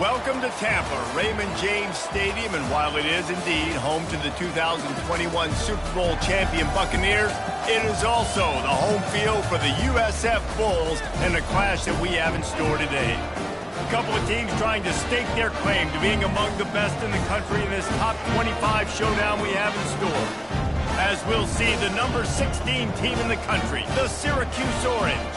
Welcome to Tampa, Raymond James Stadium, and while it is indeed home to the 2021 Super Bowl champion Buccaneers, it is also the home field for the USF Bulls and the clash that we have in store today. A couple of teams trying to stake their claim to being among the best in the country in this top 25 showdown we have in store. As we'll see the number 16 team in the country, the Syracuse Orange,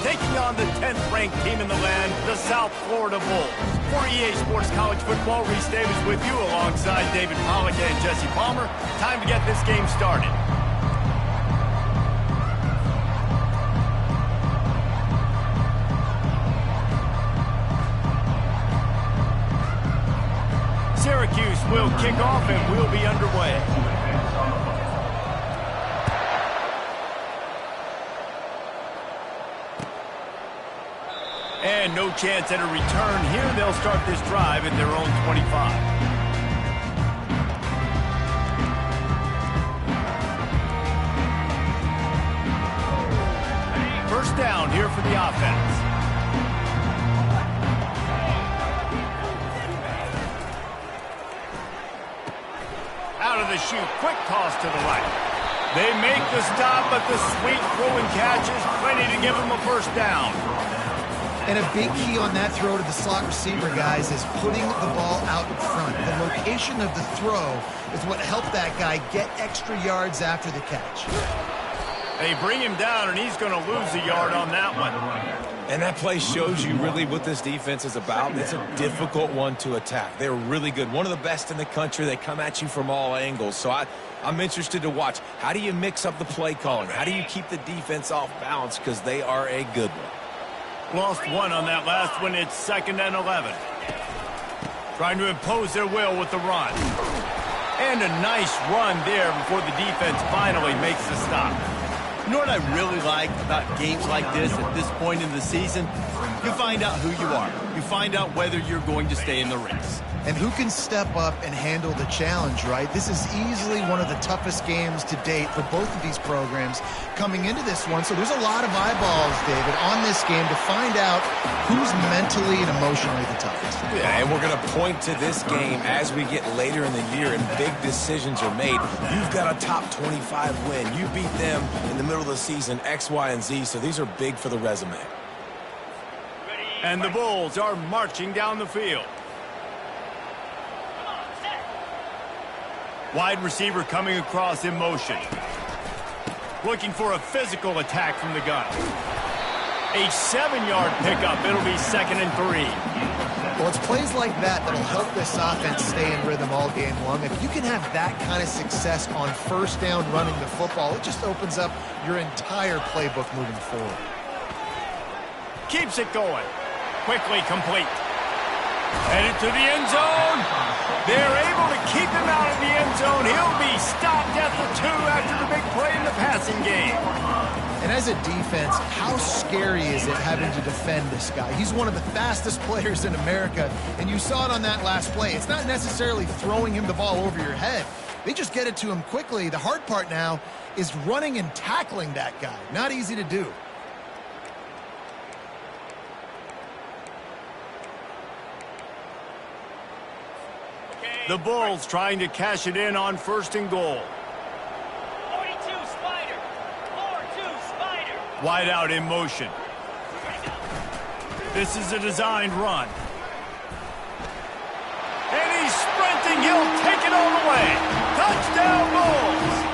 taking on the 10th-ranked team in the land, the South Florida Bulls. For EA Sports College Football, Reese Davis with you alongside David Pollack and Jesse Palmer. Time to get this game started. Syracuse will kick off and we'll be underway. And no chance at a return here. They'll start this drive at their own 25. First down here for the offense. Out of the chute, quick toss to the right. They make the stop, but the sweet throw and catch is plenty to give them a first down. And a big key on that throw to the slot receiver, guys, is putting the ball out in front. The location of the throw is what helped that guy get extra yards after the catch. They bring him down, and he's going to lose a yard on that one. And that play shows you really what this defense is about. It's a difficult one to attack. They're really good. One of the best in the country. They come at you from all angles. So I'm interested to watch. How do you mix up the play calling? How do you keep the defense off balance? Because they are a good one. Lost one on that last one. It's 2nd and 11. Trying to impose their will with the run. And a nice run there before the defense finally makes the stop. You know what I really like about games like this at this point in the season? You find out who you are. You find out whether you're going to stay in the race. And who can step up and handle the challenge, right? This is easily one of the toughest games to date for both of these programs coming into this one. So there's a lot of eyeballs, David, on this game to find out who's mentally and emotionally the toughest. Yeah, and we're going to point to this game as we get later in the year and big decisions are made. You've got a top 25 win. You beat them in the middle of the season, X, Y, and Z. So these are big for the resume. And the Bulls are marching down the field. Wide receiver coming across in motion. Looking for a physical attack from the gun. A 7-yard pickup. It'll be 2nd and 3. Well, it's plays like that that'll help this offense stay in rhythm all game long. If you can have that kind of success on first down running the football, it just opens up your entire playbook moving forward. Keeps it going. Quickly complete. Headed to the end zone. They're able to keep him out of the end zone. He'll be stopped at the 2 after the big play in the passing game. And as a defense, how scary is it having to defend this guy? He's one of the fastest players in America, and you saw it on that last play. It's not necessarily throwing him the ball over your head. They just get it to him quickly. The hard part now is running and tackling that guy. Not easy to do. The Bulls trying to cash it in on 1st and goal. 42 Spider. 4-2 Spider. Wide out in motion. This is a designed run. And he's sprinting. He'll take it all the way. Touchdown Bulls.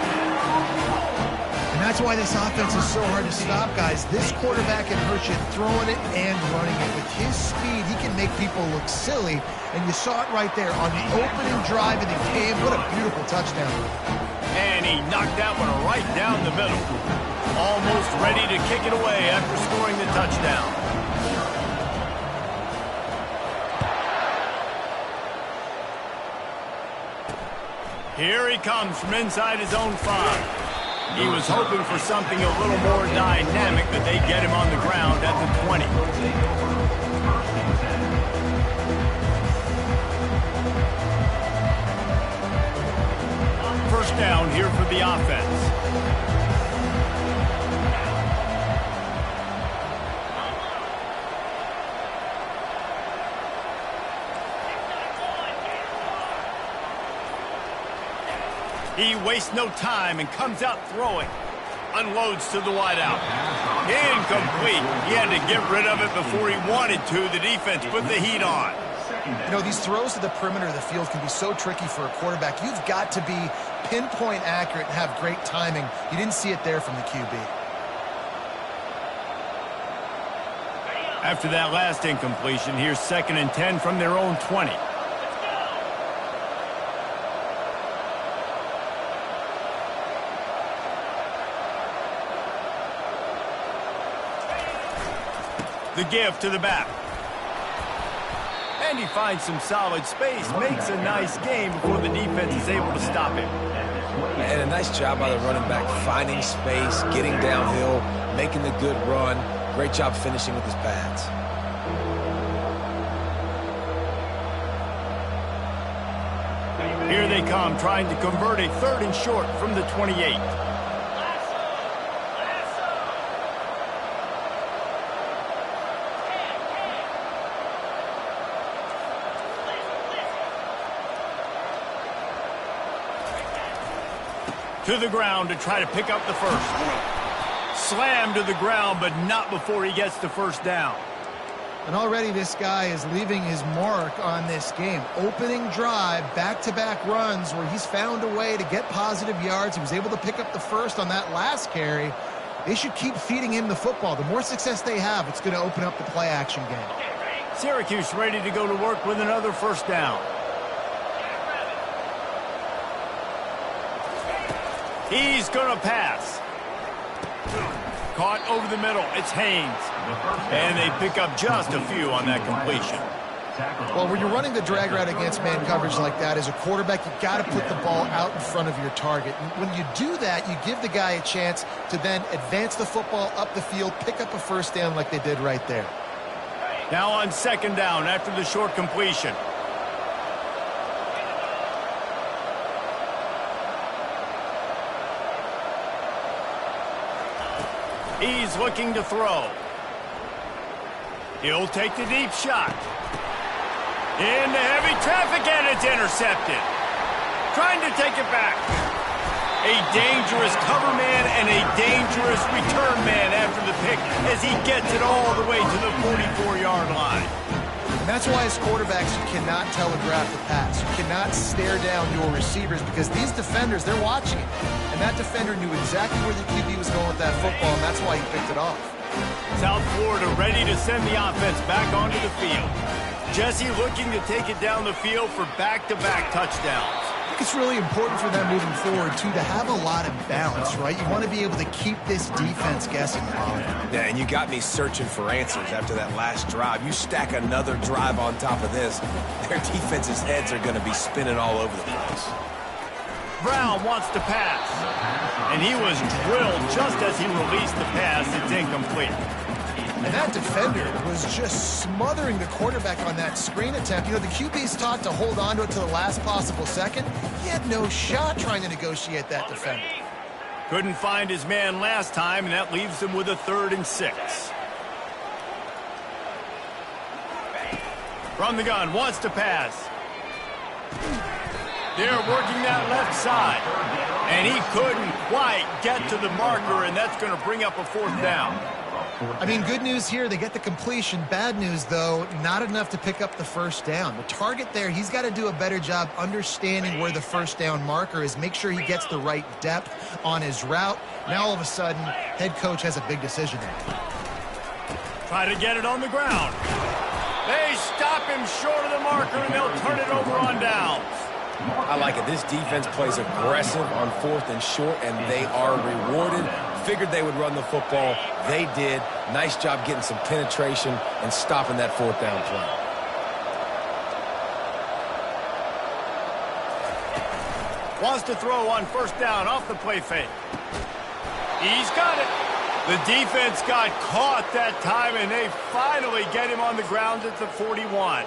And that's why this offense is so hard to stop, guys. This quarterback can hurt you throwing it and running it. With his speed, he can make people look silly. And you saw it right there on the opening drive of the game. What a beautiful touchdown. And he knocked that one right down the middle. Almost ready to kick it away after scoring the touchdown. Here he comes from inside his own 5. He was hoping for something a little more dynamic, but they get him on the ground at the 20. First down here for the offense. He wastes no time and comes out throwing. Unloads to the wideout. Incomplete. He had to get rid of it before he wanted to. The defense put the heat on. You know, these throws to the perimeter of the field can be so tricky for a quarterback. You've got to be pinpoint accurate and have great timing. You didn't see it there from the QB. After that last incompletion, here's 2nd and 10 from their own 20. The give to the back. And he finds some solid space, makes a nice game before the defense is able to stop him. And a nice job by the running back, finding space, getting downhill, making the good run. Great job finishing with his pads. Here they come, trying to convert a 3rd and short from the 28. To the ground to try to pick up the first. Slammed to the ground, but not before he gets the first down. And already this guy is leaving his mark on this game. Opening drive, back-to-back runs where he's found a way to get positive yards. He was able to pick up the first on that last carry. They should keep feeding him the football. The more success they have, it's going to open up the play-action game. Syracuse ready to go to work with another first down. He's going to pass. Caught over the middle. It's Haynes. And they pick up just a few on that completion. Well, when you're running the drag route against man coverage like that, as a quarterback, you got to put the ball out in front of your target. And when you do that, you give the guy a chance to then advance the football up the field, pick up a first down like they did right there. Now on 2nd down after the short completion. He's looking to throw. He'll take the deep shot. Into heavy traffic, and it's intercepted. Trying to take it back. A dangerous cover man and a dangerous return man after the pick as he gets it all the way to the 44-yard line. And that's why as quarterbacks, you cannot telegraph the pass. You cannot stare down your receivers because these defenders, they're watching it. And that defender knew exactly where the QB was going with that football, and that's why he picked it off. South Florida ready to send the offense back onto the field. Jesse looking to take it down the field for back-to-back touchdowns. I think it's really important for them moving forward, too, to have a lot of balance, right? You want to be able to keep this defense guessing. Yeah, and you got me searching for answers after that last drive. You stack another drive on top of this, their defense's heads are going to be spinning all over the place. Brown wants to pass, and he was drilled just as he released the pass. It's incomplete. And that defender was just smothering the quarterback on that screen attempt. You know, the QB's taught to hold on to it to the last possible second. He had no shot trying to negotiate that defender. Couldn't find his man last time, and that leaves him with a 3rd and 6. From the gun, wants to pass. They're working that left side. And he couldn't quite get to the marker, and that's going to bring up a 4th down. I mean, good news here, they get the completion. Bad news, though, not enough to pick up the first down. The target there, he's got to do a better job understanding where the first down marker is, make sure he gets the right depth on his route. Now, all of a sudden, head coach has a big decision there. Try to get it on the ground. They stop him short of the marker, and they'll turn it over on downs. I like it. This defense plays aggressive on 4th and short, and they are rewarded. Figured they would run the football. They did. Nice job getting some penetration and stopping that 4th down play. Wants to throw on 1st down off the play fake. He's got it. The defense got caught that time, and they finally get him on the ground at the 41.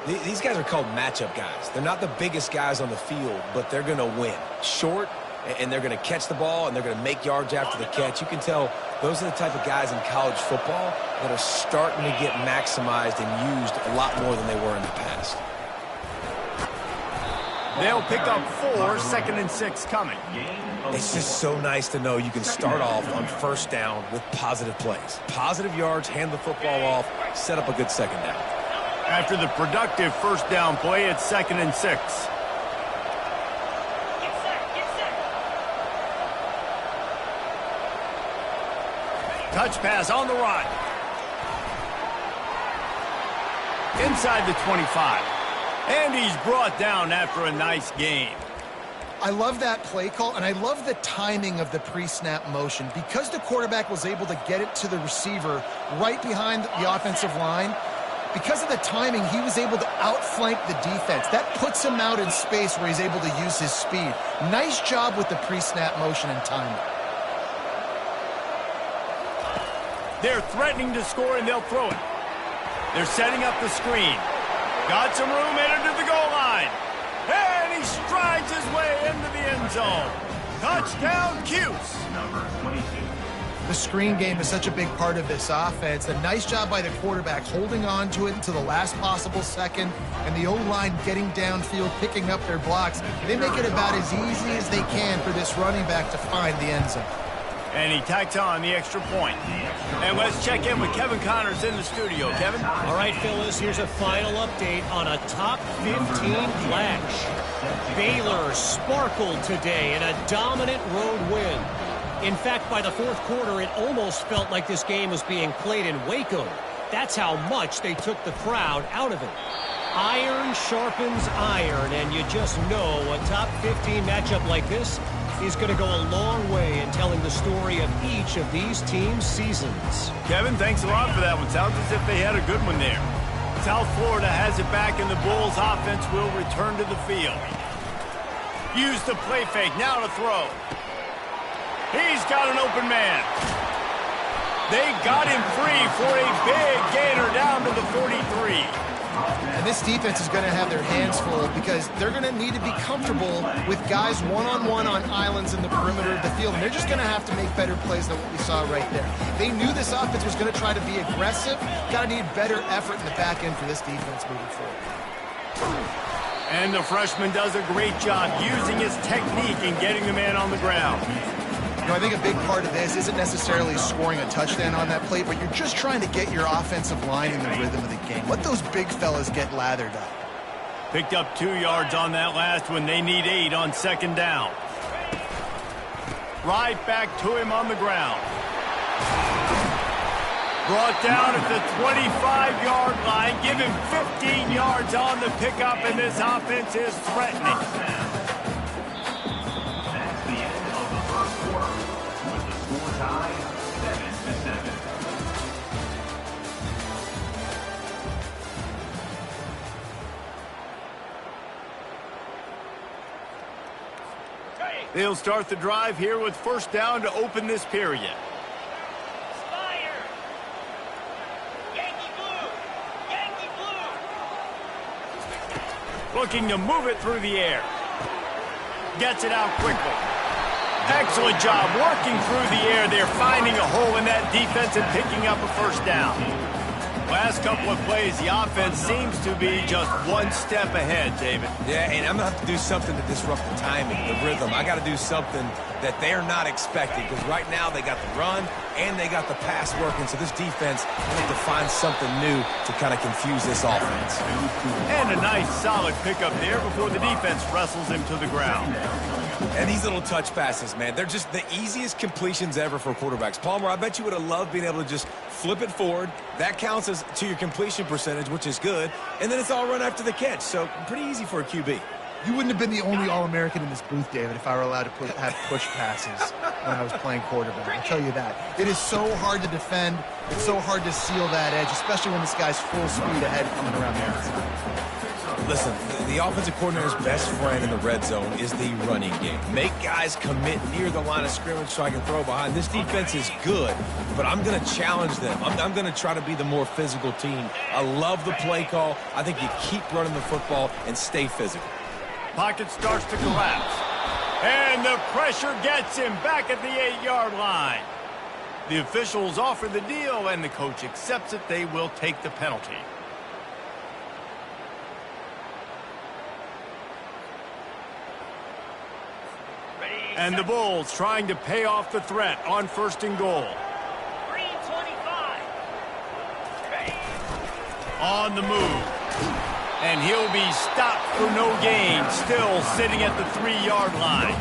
These guys are called matchup guys. They're not the biggest guys on the field, but they're going to win. Short, and they're going to catch the ball, and they're going to make yards after the catch. You can tell those are the type of guys in college football that are starting to get maximized and used a lot more than they were in the past. They'll pick up 4, 2nd and 6 coming. It's just so nice to know you can start off on first down with positive plays. Positive yards, hand the football off, set up a good second down. After the productive first down play, it's 2nd and 6. Get set, get set. Touch pass on the run. Inside the 25. And he's brought down after a nice gain. I love that play call, and I love the timing of the pre-snap motion. Because the quarterback was able to get it to the receiver right behind the offensive line, because of the timing, he was able to outflank the defense. That puts him out in space where he's able to use his speed. Nice job with the pre-snap motion and timing. They're threatening to score, and they'll throw it. They're setting up the screen. Got some room, headed to the goal line. And he strides his way into the end zone. Touchdown, Cuse. The screen game is such a big part of this offense. A nice job by the quarterback holding on to it until the last possible second, and the O-line getting downfield, picking up their blocks. They make it about as easy as they can for this running back to find the end zone. And he tacks on the extra point. And let's check in with Kevin Connors in the studio. Kevin? All right, Phyllis, here's a final update on a top 15 clash. Baylor sparkled today in a dominant road win. In fact, by the fourth quarter, it almost felt like this game was being played in Waco. That's how much they took the crowd out of it. Iron sharpens iron, and you just know a top 15 matchup like this is going to go a long way in telling the story of each of these teams' seasons. Kevin, thanks a lot for that one. Sounds as if they had a good one there. South Florida has it back, and the Bulls offense will return to the field. Use the play fake, now to throw. He's got an open man. They got him free for a big gainer down to the 43. And this defense is going to have their hands full because they're going to need to be comfortable with guys one-on-one on islands in the perimeter of the field. And they're just going to have to make better plays than what we saw right there. They knew this offense was going to try to be aggressive. Got to need better effort in the back end for this defense moving forward. And the freshman does a great job using his technique and getting the man on the ground. You know, I think a big part of this isn't necessarily scoring a touchdown on that play, but you're just trying to get your offensive line in the rhythm of the game. Let those big fellas get lathered up. Picked up 2 yards on that last one. They need 8 on second down. Right back to him on the ground. Brought down at the 25-yard line. Give him 15 yards on the pickup, and this offense is threatening. They'll start the drive here with first down to open this period. Spire. Yankee blue. Yankee blue. Looking to move it through the air. Gets it out quickly. Excellent job working through the air. They're finding a hole in that defense and picking up a first down. Last couple of plays, the offense seems to be just one step ahead, David. Yeah, and I'm going to have to do something to disrupt the timing, the rhythm. I got to do something that they're not expecting because right now they got the run and they got the pass working. So this defense needs to find something new to kind of confuse this offense. And a nice solid pickup there before the defense wrestles him to the ground. And these little touch passes, man, they're just the easiest completions ever for quarterbacks. Palmer, I bet you would have loved being able to just flip it forward. That counts as to your completion percentage, which is good. And then it's all run after the catch. So pretty easy for a QB. You wouldn't have been the only All-American in this booth, David, if I were allowed to have push passes when I was playing quarterback. I'll tell you that. It is so hard to defend. It's so hard to seal that edge, especially when this guy's full speed ahead coming around the outside. Listen, the offensive coordinator's best friend in the red zone is the running game. Make guys commit near the line of scrimmage so I can throw behind. This defense is good, but I'm going to challenge them. I'm going to try to be the more physical team. I love the play call. I think you keep running the football and stay physical. Pocket starts to collapse. And the pressure gets him back at the 8-yard line. The officials offer the deal, and the coach accepts it. They will take the penalty. And the Bulls trying to pay off the threat on 1st and goal. Green 25. On the move. And he'll be stopped for no gain, still sitting at the 3-yard line.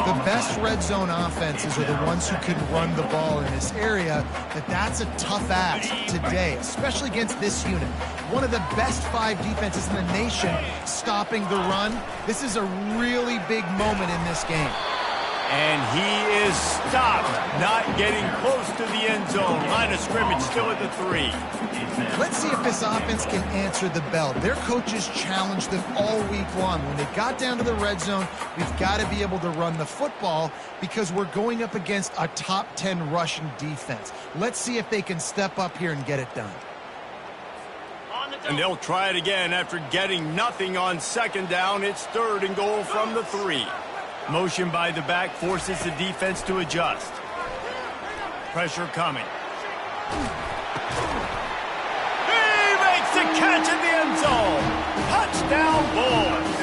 The best red zone offenses are the ones who can run the ball in this area, but that's a tough ask today, especially against this unit. One of the best 5 defenses in the nation stopping the run. This is a really big moment in this game. And he is stopped, not getting close to the end zone. Line of scrimmage still at the 3. Let's see if this offense can answer the bell. Their coaches challenged them all week long. When they got down to the red zone, we've got to be able to run the football because we're going up against a top 10 rushing defense. Let's see if they can step up here and get it done. And they'll try it again after getting nothing on 2nd down. It's 3rd and goal from the 3. Motion by the back forces the defense to adjust. Pressure coming. He makes the catch in the end zone. Touchdown, Bulls.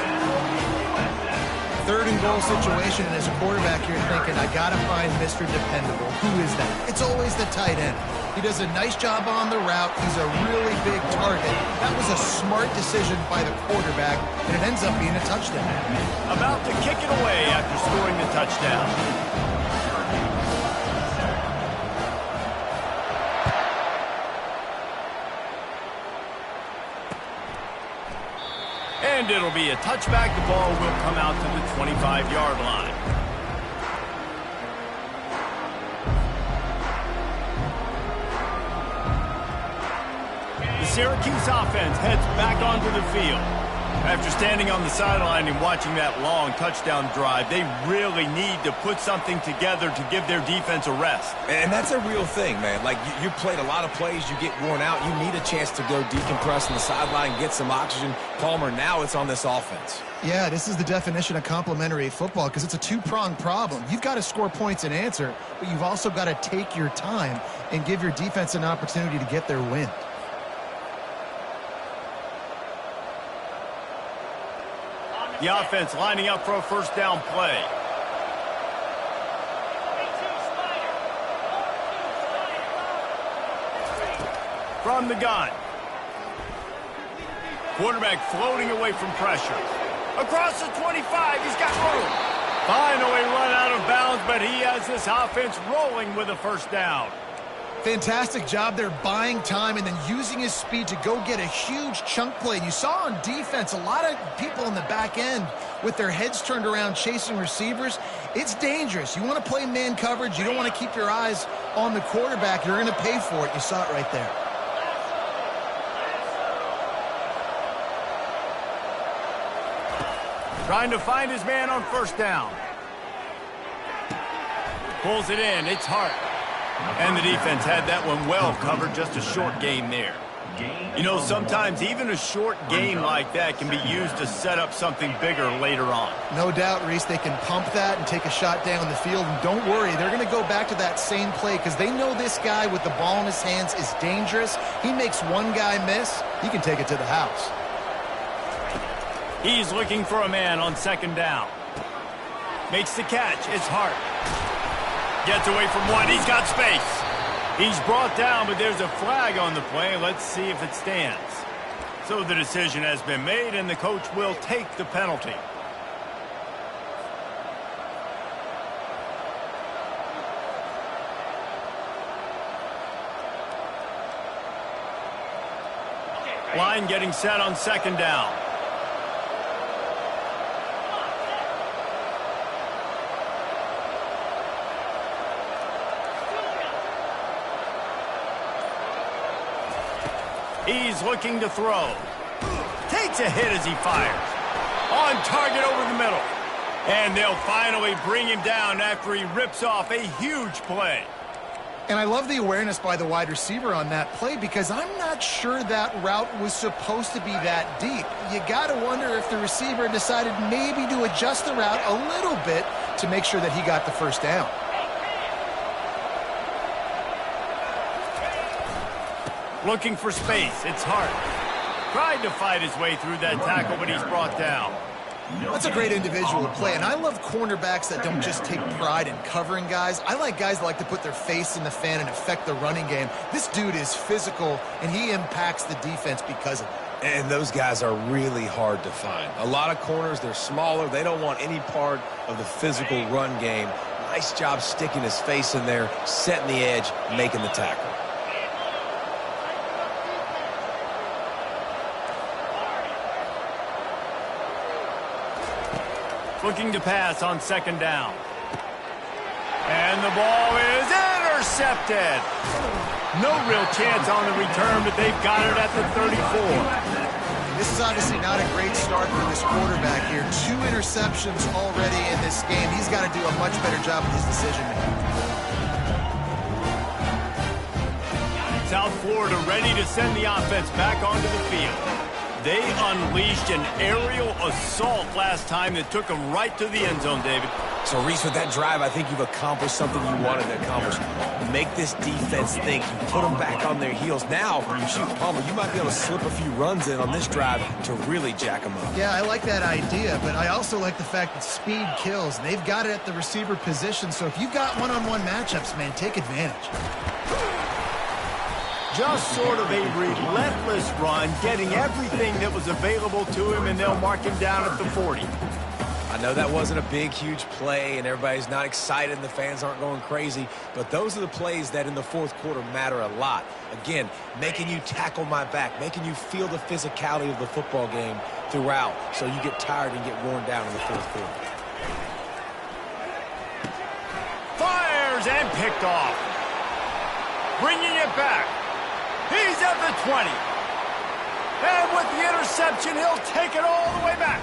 3rd and goal situation, and as a quarterback, you're thinking, I got to find Mr. Dependable. Who is that? It's always the tight end. He does a nice job on the route. He's a really big target. That was a smart decision by the quarterback, and it ends up being a touchdown. About to kick it away after scoring the touchdown. And it'll be a touchback. The ball will come out to the 25-yard line. The Syracuse offense heads back onto the field. After standing on the sideline and watching that long touchdown drive, they really need to put something together to give their defense a rest. And that's a real thing, man. Like, you played a lot of plays, you get worn out, you need a chance to go decompress on the sideline and get some oxygen. Palmer, now it's on this offense. Yeah, this is the definition of complementary football because it's a 2-pronged problem. You've got to score points and answer, but you've also got to take your time and give your defense an opportunity to get their win. The offense lining up for a 1st down play. From the gun. Quarterback floating away from pressure. Across the 25, he's got room. Finally run out of bounds, but he has this offense rolling with a 1st down. Fantastic job there buying time and then using his speed to go get a huge chunk play. And you saw on defense a lot of people in the back end with their heads turned around chasing receivers. It's dangerous. You want to play man coverage. You don't want to keep your eyes on the quarterback. You're going to pay for it. You saw it right there. Trying to find his man on 1st down. Pulls it in. It's Hart. And the defense had that one well covered, just a short gain there. You know, sometimes even a short game like that can be used to set up something bigger later on. No doubt, Reese, they can pump that and take a shot down the field. And don't worry, they're going to go back to that same play because they know this guy with the ball in his hands is dangerous. He makes one guy miss, he can take it to the house. He's looking for a man on 2nd down. Makes the catch. It's Hart. Gets away from one. He's got space. He's brought down, but there's a flag on the play. Let's see if it stands. So the decision has been made, and the coach will take the penalty. Line getting set on 2nd down. He's looking to throw. Takes a hit as he fires. On target over the middle. And they'll finally bring him down after he rips off a huge play. And I love the awareness by the wide receiver on that play because I'm not sure that route was supposed to be that deep. You got to wonder if the receiver decided maybe to adjust the route a little bit to make sure that he got the 1st down. Looking for space. It's Hart. Tried to fight his way through that tackle, but he's brought down. That's a great individual play, and I love cornerbacks that don't just take pride in covering guys. I like guys that like to put their face in the fan and affect the running game. This dude is physical, and he impacts the defense because of it. And those guys are really hard to find. A lot of corners, they're smaller. They don't want any part of the physical run game. Nice job sticking his face in there, setting the edge, making the tackle. Looking to pass on second down. And the ball is intercepted. No real chance on the return, but they've got it at the 34. This is obviously not a great start for this quarterback here. 2 interceptions already in this game. He's got to do a much better job with his decision-making. South Florida ready to send the offense back onto the field. They unleashed an aerial assault last time that took them right to the end zone, David. So, Reese, with that drive, I think you've accomplished something you wanted to accomplish. Make this defense think. You put them back on their heels. Now, shoot, Palmer, you might be able to slip a few runs in on this drive to really jack them up. Yeah, I like that idea, but I also like the fact that speed kills. And they've got it at the receiver position, so if you've got one-on-one matchups, man, take advantage. Just sort of a relentless run, getting everything that was available to him, and they'll mark him down at the 40. I know that wasn't a big, huge play, and everybody's not excited, and the fans aren't going crazy, but those are the plays that in the fourth quarter matter a lot. Again, making you tackle my back, making you feel the physicality of the football game throughout, so you get tired and get worn down in the fourth quarter. Fires and picked off. Bringing it back. He's at the 20. And with the interception, he'll take it all the way back.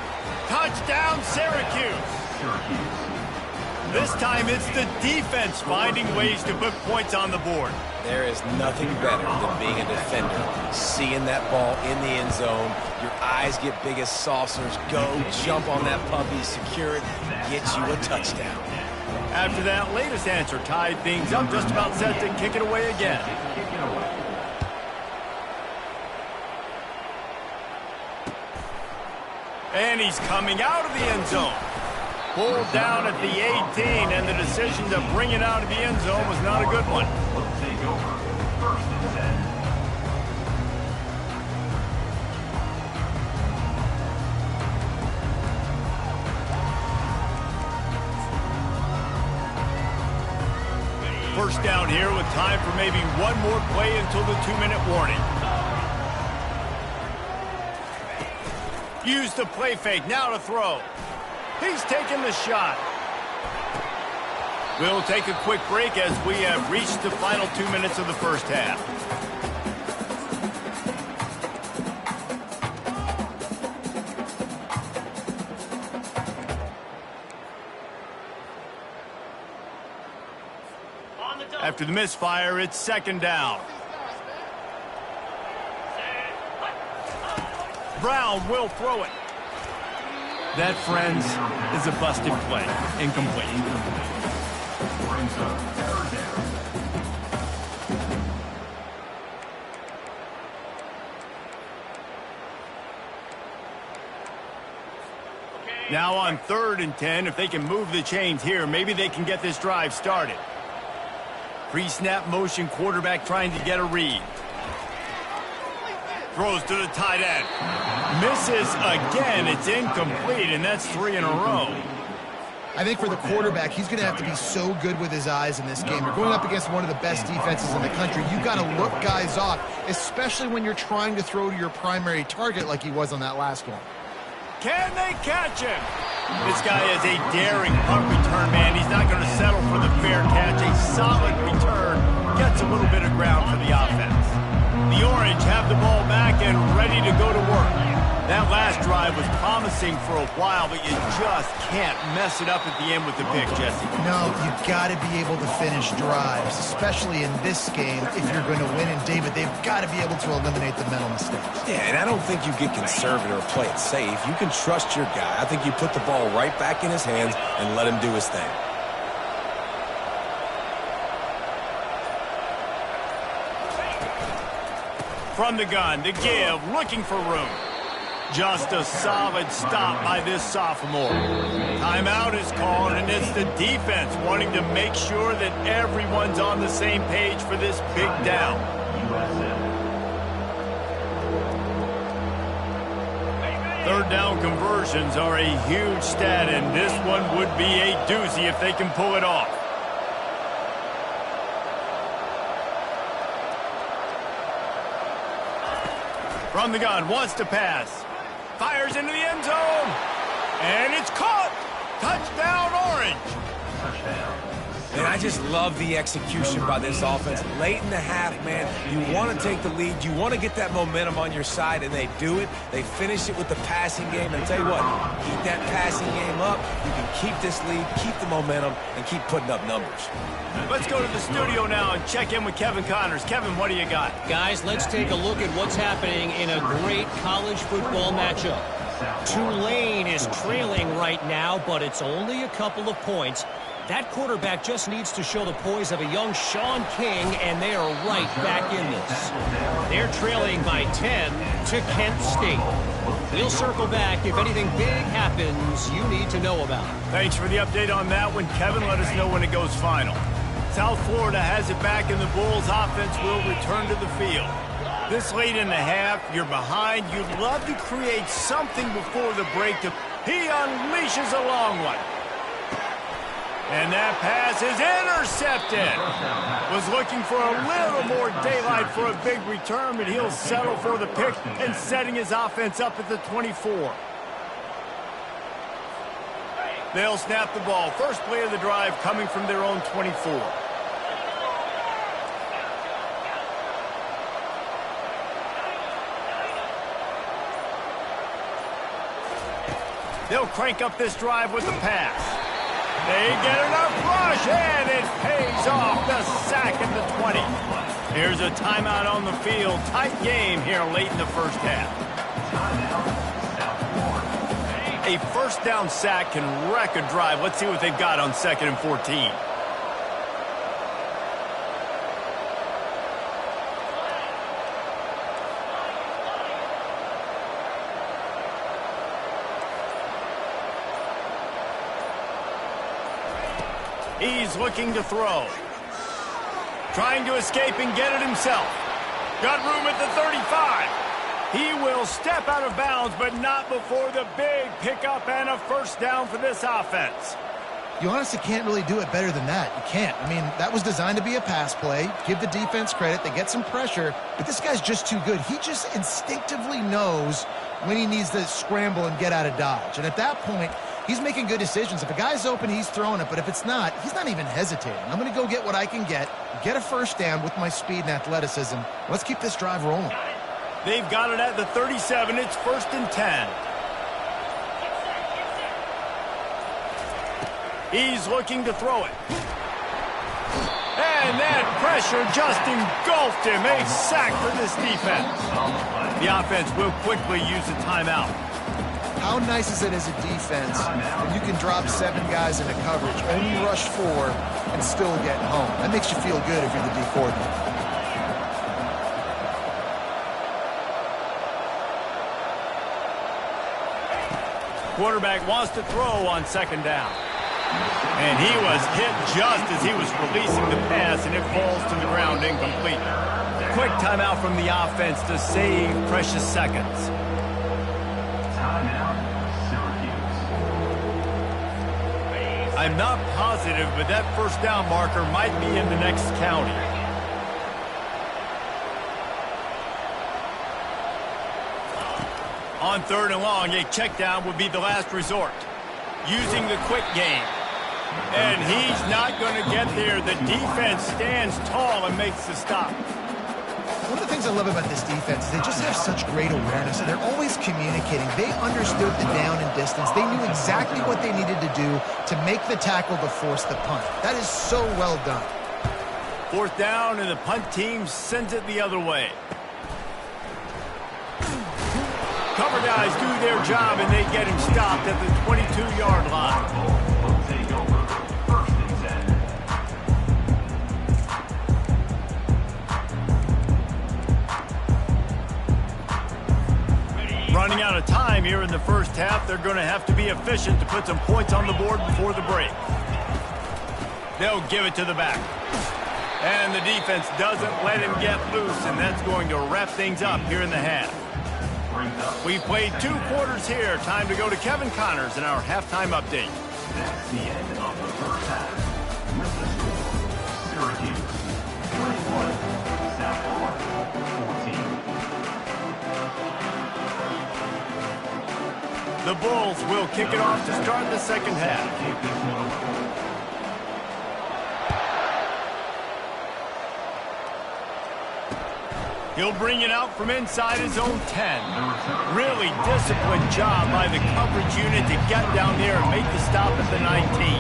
Touchdown, Syracuse. This time it's the defense finding ways to put points on the board. There is nothing better than being a defender. Seeing that ball in the end zone, your eyes get big as saucers. Go, jump on that puppy, secure it, get you a touchdown. After that latest answer tied things up, just about set to kick it away again. And he's coming out of the end zone. Pulled down at the 18, and the decision to bring it out of the end zone was not a good one. First down here with time for maybe one more play until the 2-minute warning. Use the play fake, now to throw. He's taking the shot. We'll take a quick break as we have reached the final 2 minutes of the first half. After the misfire, it's second down. Brown will throw it. That, friends, is a busted play. Incomplete. Now on 3rd and 10, if they can move the chains here, maybe they can get this drive started. Pre-snap motion, quarterback trying to get a read. Throws to the tight end. Misses again. It's incomplete, and that's 3 in a row. I think for the quarterback, he's going to have to be so good with his eyes in this game. You're going up against one of the best defenses in the country. You've got to look guys off, especially when you're trying to throw to your primary target like he was on that last one. Can they catch him? This guy is a daring punt return man. He's not going to settle for the fair catch. A solid return gets a little bit of ground for the offense. The Orange have the ball back and ready to go to work. That last drive was promising for a while, but you just can't mess it up at the end with the pick, Jesse. No, you've got to be able to finish drives, especially in this game if you're going to win. And, David, they've got to be able to eliminate the mental mistakes. Yeah, and I don't think you get conservative or play it safe. You can trust your guy. I think you put the ball right back in his hands and let him do his thing. From the gun, the give, looking for room. Just a solid stop by this sophomore. Timeout is called, and it's the defense wanting to make sure that everyone's on the same page for this big down. Third down conversions are a huge stat, and this one would be a doozy if they can pull it off. From the gun, wants to pass. Fires into the end zone. And it's caught. Touchdown, Orange. And I just love the execution by this offense. Late in the half, man, you want to take the lead. You want to get that momentum on your side, and they do it. They finish it with the passing game. And tell you what, keep that passing game up. You can keep this lead, keep the momentum, and keep putting up numbers. Let's go to the studio now and check in with Kevin Connors. Kevin, what do you got? Guys, let's take a look at what's happening in a great college football matchup. Tulane is trailing right now, but it's only a couple of points. That quarterback just needs to show the poise of a young Sean King, and they are right back in this. They're trailing by 10 to Kent State. We'll circle back if anything big happens you need to know about. Thanks for the update on that one, Kevin. Let us know when it goes final. South Florida has it back, and the Bulls offense will return to the field. This late in the half, you're behind. You'd love to create something before the break. He unleashes a long one. And that pass is intercepted. Was looking for a little more daylight for a big return, but he'll settle for the pick and setting his offense up at the 24. They'll snap the ball. First play of the drive coming from their own 24. They'll crank up this drive with the pass. They get enough rush, and it pays off. The sack at the 20. Here's a timeout on the field. Tight game here late in the first half. A first down sack can wreck a drive. Let's see what they've got on 2nd and 14. He's looking to throw. Trying to escape and get it himself. Got room at the 35. He will step out of bounds, but not before the big pickup and a first down for this offense. You honestly can't really do it better than that. You can't. I mean, that was designed to be a pass play. Give the defense credit. They get some pressure, but this guy's just too good. He just instinctively knows when he needs to scramble and get out of dodge. And at that point, he's making good decisions. If a guy's open, he's throwing it. But if it's not, he's not even hesitating. I'm going to go get what I can get a first down with my speed and athleticism. Let's keep this drive rolling. They've got it at the 37. It's 1st and 10. He's looking to throw it. And that pressure just engulfed him. A sack for this defense. The offense will quickly use a timeout. How nice is it as a defense when you can drop 7 guys into coverage, only rush 4, and still get home? That makes you feel good if you're the D coordinator. Quarterback wants to throw on 2nd down. And he was hit just as he was releasing the pass, and it falls to the ground incomplete. Quick timeout from the offense to save precious seconds. I'm not positive, but that first down marker might be in the next county. On 3rd and long, a check down would be the last resort. Using the quick game. And he's not going to get there. The defense stands tall and makes the stop. One of the things I love about this defense is they just have such great awareness. They're always communicating. They understood the down and distance. They knew exactly what they needed to do to make the tackle to force the punt. That is so well done. 4th down, and the punt team sends it the other way. Cover guys do their job, and they get him stopped at the 22-yard line. running out of time here in the first half. They're going to have to be efficient to put some points on the board before the break. They'll give it to the back. And the defense doesn't let him get loose, and that's going to wrap things up here in the half. We've played 2 quarters here. Time to go to Kevin Connors in our halftime update. That's the end of the first half. With the score, Syracuse 21, South Florida 14. The Bulls will kick it off to start the second half. He'll bring it out from inside his own 10. Really disciplined job by the coverage unit to get down there and make the stop at the 19.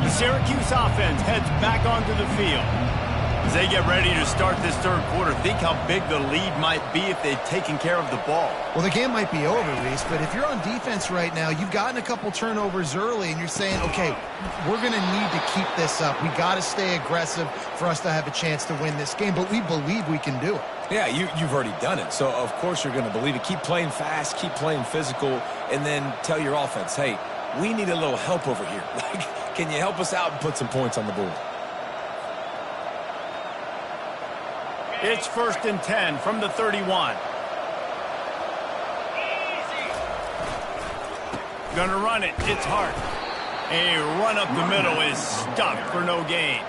The Syracuse offense heads back onto the field. As they get ready to start this third quarter, think how big the lead might be if they've taken care of the ball. Well, the game might be over, Reese, but if you're on defense right now, you've gotten a couple turnovers early, and you're saying, okay, we're going to need to keep this up. We got to stay aggressive for us to have a chance to win this game, but we believe we can do it. Yeah, you've already done it, so of course you're going to believe it. Keep playing fast, keep playing physical, and then tell your offense, hey, we need a little help over here. Like, can you help us out and put some points on the board? It's 1st and 10 from the 31. Gonna run it. It's Hart. A run up the middle is stuck for no gain.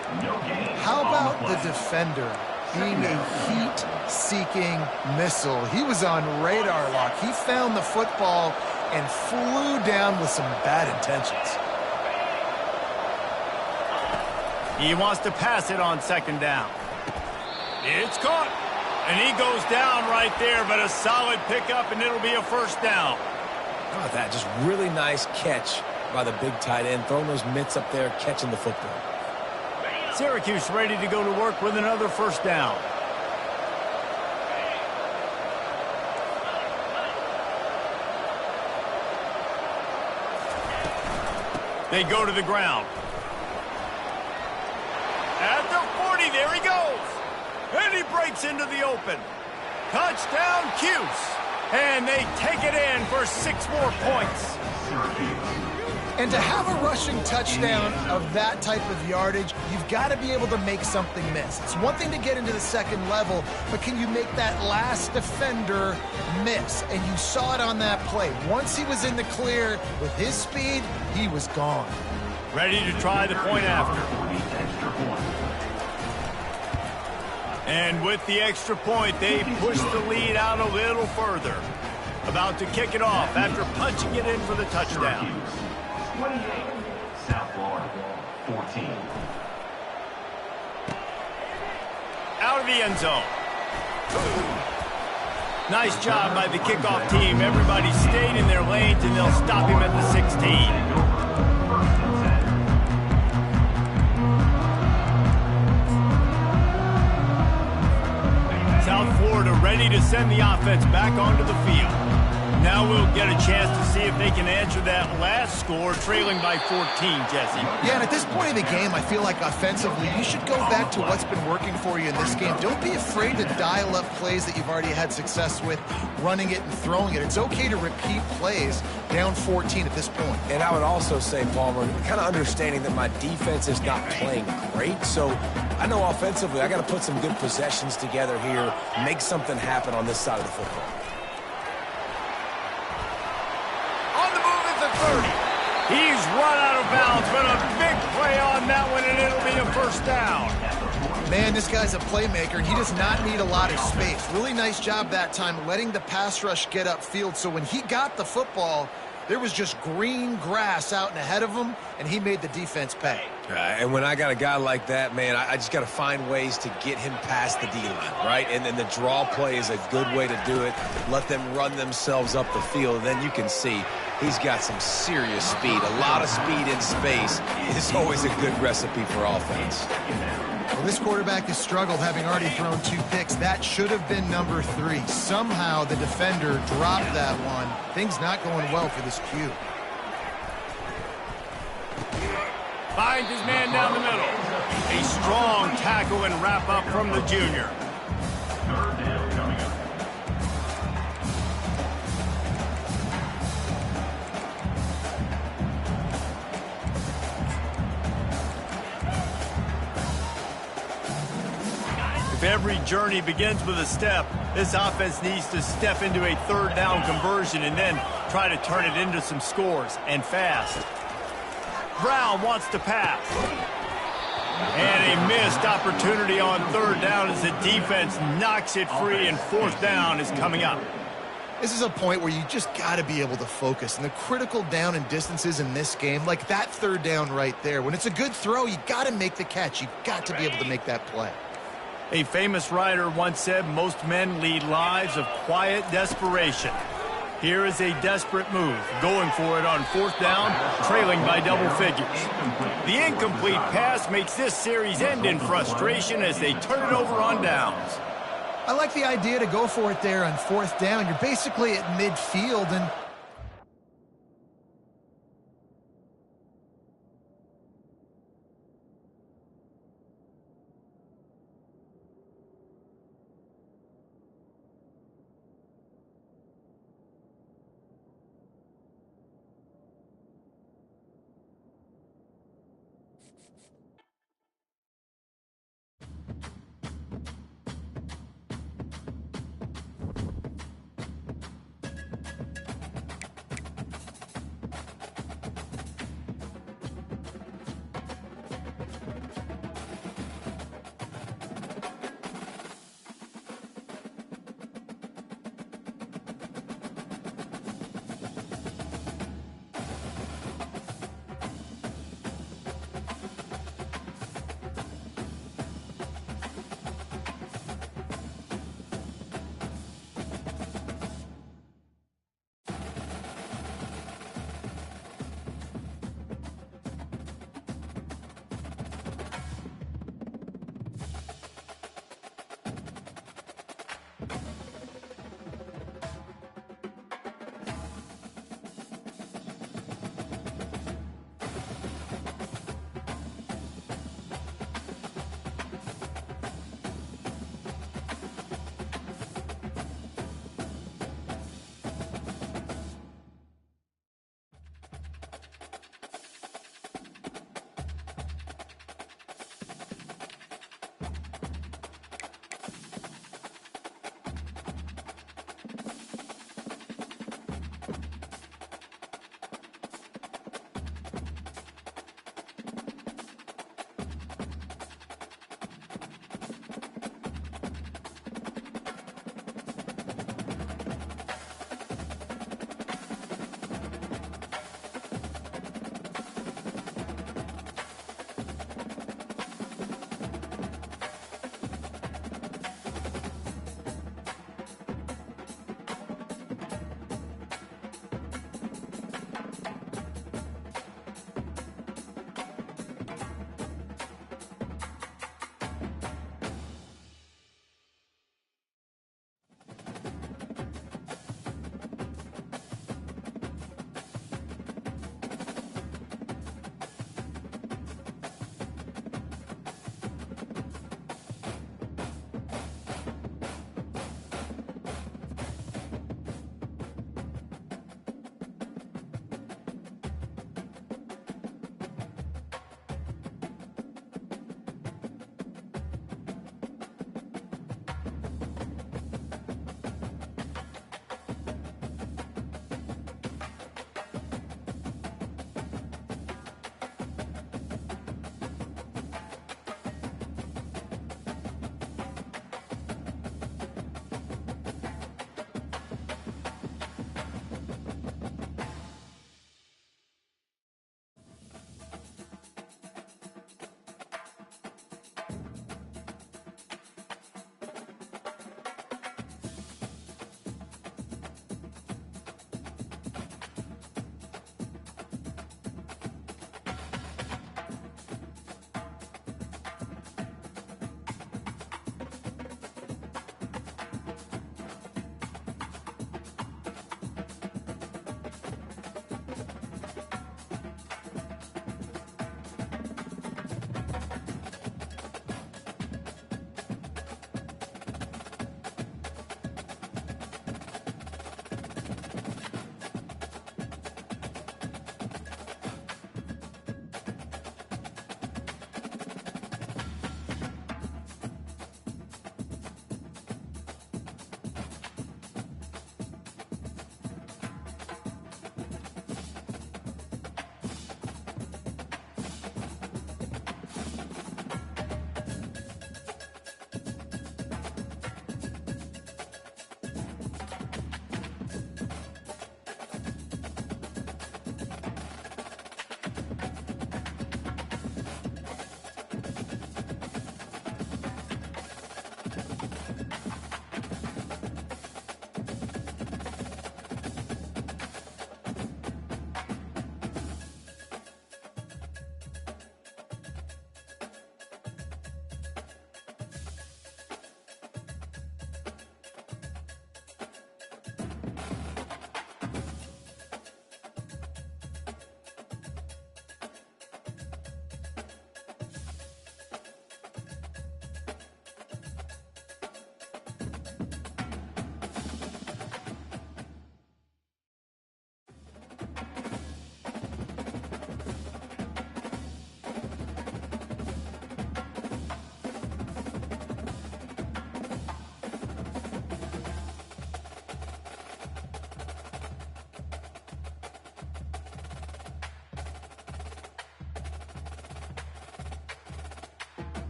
How about the defender being a heat-seeking missile? He was on radar lock. He found the football and flew down with some bad intentions. He wants to pass it on 2nd down. It's caught, and he goes down right there, but a solid pickup, and it'll be a 1st down. How about that? Just really nice catch by the big tight end, throwing those mitts up there, catching the football. Syracuse ready to go to work with another 1st down. They go to the ground. At the 40, there he goes. And he breaks into the open. Touchdown, Cuse. And they take it in for 6 more points. And to have a rushing touchdown of that type of yardage, you've got to be able to make something miss. It's one thing to get into the 2nd level, but can you make that last defender miss? And you saw it on that play. Once he was in the clear with his speed, he was gone. Ready to try the point after. And with the extra point, they push the lead out a little further. About to kick it off after punching it in for the touchdown. 28, South Florida 14. Out of the end zone. Nice job by the kickoff team. Everybody stayed in their lanes, and they'll stop him at the 16. South Florida ready to send the offense back onto the field. Now we'll get a chance to see if they can answer that last score, trailing by 14, Jesse. Yeah, and at this point in the game, I feel like offensively, you should go back to what's been working for you in this game. Don't be afraid to dial up plays that you've already had success with, running it and throwing it. It's okay to repeat plays down 14 at this point. And I would also say, Palmer, kind of understanding that my defense is not playing great, so I know offensively I got to put some good possessions together here, make something happen on this side of the football. He's run out of bounds, but a big play on that one, and it'll be a 1st down. Man, this guy's a playmaker, and he does not need a lot of space. Really nice job that time letting the pass rush get upfield, so when he got the football, there was just green grass out and ahead of him, and he made the defense pay. And when I got a guy like that, man, I just got to find ways to get him past the D-line, right? And then the draw play is a good way to do it. Let them run themselves up the field, and then you can see he's got some serious speed. A lot of speed in space is always a good recipe for offense. Well, this quarterback has struggled, having already thrown 2 picks. That should have been number 3. Somehow the defender dropped that one. Things not going well for this Q. Finds his man down the middle. A strong tackle and wrap up from the junior. Third down coming up. If every journey begins with a step, this offense needs to step into a third down conversion and then try to turn it into some scores, and fast. Brown wants to pass. And a missed opportunity on third down as the defense knocks it free, and fourth down is coming up. This is a point where you just got to be able to focus. And the critical down and distances in this game, like that third down right there, when it's a good throw, you got to make the catch. You got to be able to make that play. A famous writer once said, most men lead lives of quiet desperation. Here is a desperate move, going for it on fourth down, trailing by double figures. The incomplete pass makes this series end in frustration as they turn it over on downs. I like the idea to go for it there on fourth down. You're basically at midfield, and